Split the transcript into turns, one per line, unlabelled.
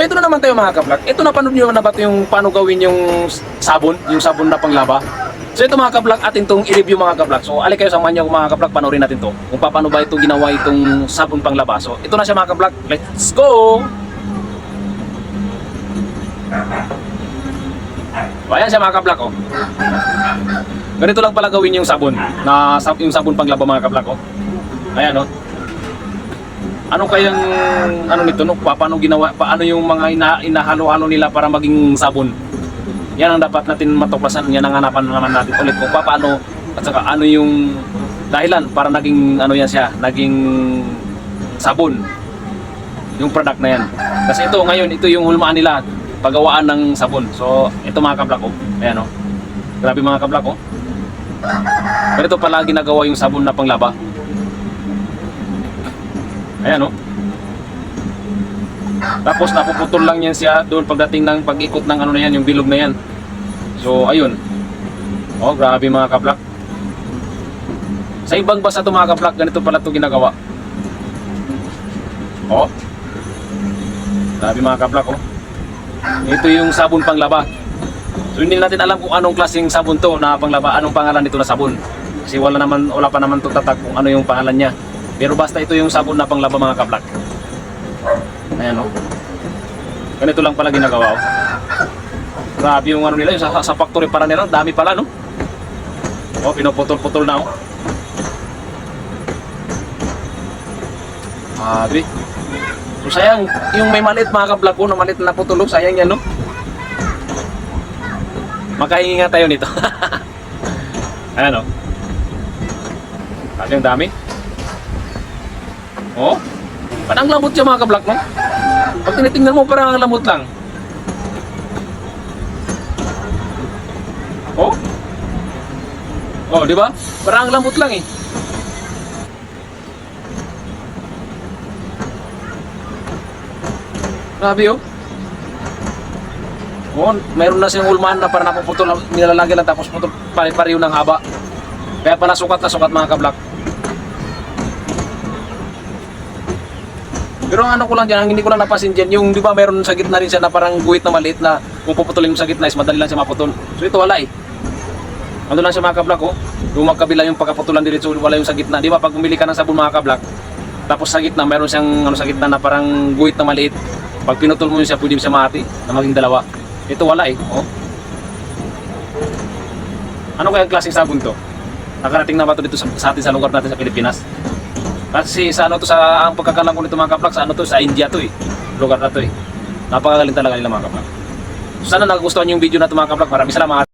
Ito na naman tayo mga kablak. Ito napanood nyo na ba ito yung paano gawin yung sabon na panglaba? So ito mga kablak, atin itong i-review mga kablak. So alay kayo, samahan nyo mga kablak, panoorin natin to. Kung paano ba ito ginawa itong sabon panglaba. So ito na siya mga kablak. Let's go! So ayan siya mga kablak, oh. Ganito lang pala gawin yung sabon, yung sabon panglaba mga kablak, oh. Ayan, oh. Ano kayang nito, no? Paano ginawa, paano yung mga inahalo-halo nila para maging sabon? Yan ang dapat natin matuklasan. Yan ang hanapan naman natin ulit kung paano at saka ano yung dahilan para naging yan siya, naging sabon yung product na yan. Kasi ito ngayon, ito yung hulmaan nila, paggawaan ng sabon. So ito mga kablak, oh. Ayan, oh. Grabe mga kablak, oh. Pero ito pala ginagawa yung sabon na panglaba. Ayan, oh. Tapos napuputol lang yan siya doon pagdating ng pag-ikot ng na yan, yung bilog na yan. So ayun. Oh, grabe mga kablak. Sa ibang basa ito mga kablak, ganito pala ito ginagawa. Oh. Grabe mga kablak, oh. Ito yung sabon panglaba. So hindi natin alam kung anong klaseng sabon to na panglaba, anong pangalan nito na sabon. Kasi wala pa naman itong tatak kung ano yung pangalan niya. Pero basta ito yung sabon na panglaba mga kablak. Ayan, oh. Ganito lang pala ginagawa, oh. Grabe yung nila, yung sa factory para nila, dami pala, no? Oh, pinuputol-putol na, oh. Grabe. So sayang, yung may maliit mga kablak ko, na maliit na putulog, sayang yan, no? Makahingi nga tayo nito. Ayan, oh. Grabe yung dami. Oh, parang lamot siya mga kablak, no? Pag tinitingnan mo, parang lamot lang. Oh, oh, di ba? Parang lamot lang eh. Grabe, oh. Oh, mayroon na siyang ulman na parang napuputol, nilalagay lang tapos putol, pare-pareho ng haba. Kaya pala sukat na sukat mga kablak. Pero ang ano ko lang dyan, ang hindi ko lang napasin dyan, yung di ba mayroon sa gitna rin siya na parang guhit na maliit na kung puputulin mo sa gitna is madali lang siya maputol. So ito wala eh. Ano lang siya mga kablak, oh. Yung magkabila yung pagkaputulan dito, so wala yung sa gitna. Di ba pag bumili ka ng sabon mga kablak, tapos sa gitna mayroon siyang sa gitna na parang guhit na maliit. Pag pinutol mo yun siya, pwede siya mahati na maging dalawa. Ito wala eh, oh. Ano kaya ang klaseng sabon to? Nakarating na ba ito dito sa atin sa lugar natin sa Pilipinas? Kasi sa ang pagkakalam ko nito mga kablak, sa India to eh. Lugar na to eh. Napakagaling talaga nila mga kablak. Sana nagustuhan yung video na ito mga kablak. Maraming salamat.